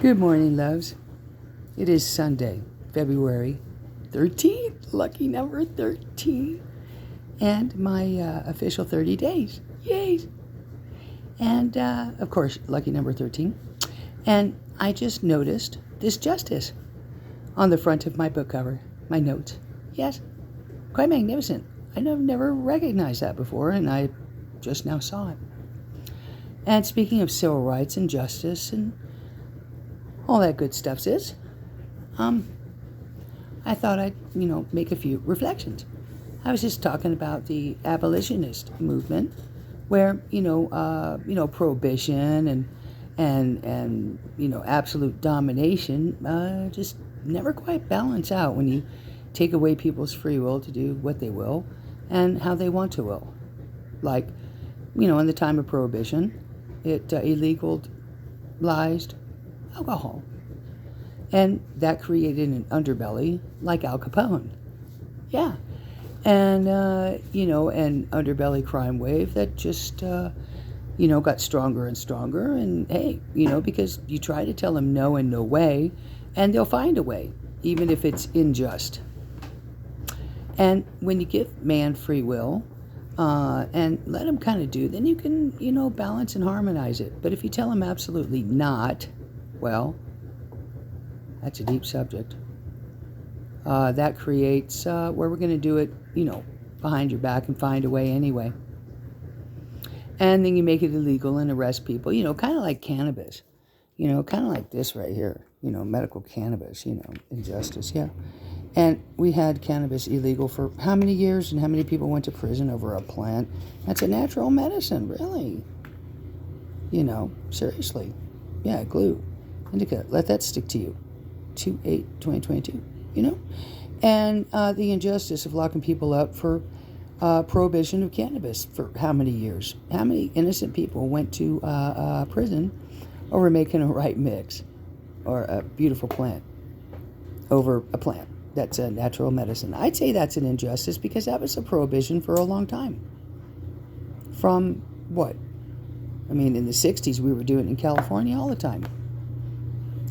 Good morning, loves. It is Sunday, February 13th, lucky number 13, and my official 30 days. Yay! And, of course, lucky number 13. And I just noticed this justice on the front of my book cover, my notes. Yes, quite magnificent. I never recognized that before, and I just now saw it. And speaking of civil rights and justice and all that good stuff, sis, I thought I'd, make a few reflections. I was just talking about the abolitionist movement, where, prohibition and absolute domination just never quite balance out when you take away people's free will to do what they will and how they want to will. Like, in the time of prohibition, it illegalized alcohol. And that created an underbelly like Al Capone. Yeah. And, an underbelly crime wave that just, got stronger and stronger. And, hey, because you try to tell them no and no way, and they'll find a way, even if it's unjust. And when you give man free will, and let him kind of do, then you can, balance and harmonize it. But if you tell him absolutely not, well, that's a deep subject. That creates where we're going to do it, behind your back and find a way anyway. And then you make it illegal and arrest people, kind of like cannabis, kind of like this right here, medical cannabis, injustice, yeah. And we had cannabis illegal for how many years, and how many people went to prison over a plant? That's a natural medicine, really. Seriously. Yeah, glue, indica, let that stick to you. 2/8/2022, And the injustice of locking people up for prohibition of cannabis for how many years? How many innocent people went to prison over making a right mix or a beautiful plant over a plant that's a natural medicine? I'd say that's an injustice because that was a prohibition for a long time. From what? In the 60s, we were doing it in California all the time.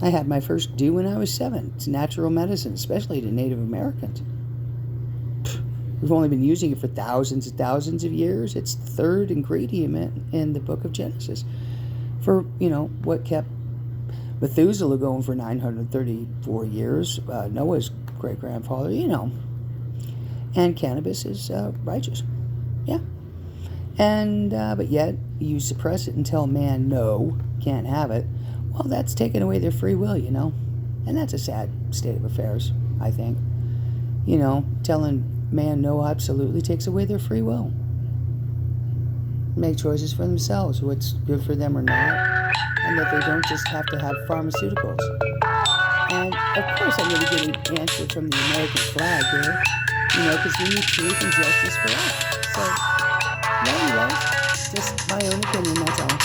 I had my first do when I was 7. It's natural medicine, especially to Native Americans. We've only been using it for thousands and thousands of years. It's the third ingredient in the book of Genesis for, what kept Methuselah going for 934 years, Noah's great-grandfather, And cannabis is righteous. Yeah. And, but yet, you suppress it and tell man, no, can't have it. Well, that's taking away their free will, And that's a sad state of affairs, I think. Telling man no absolutely takes away their free will. Make choices for themselves, what's good for them or not, and that they don't just have to have pharmaceuticals. And, of course, I'm going to get an answer from the American flag here, because we need truth and justice for all. So, no, just my own opinion, that's all.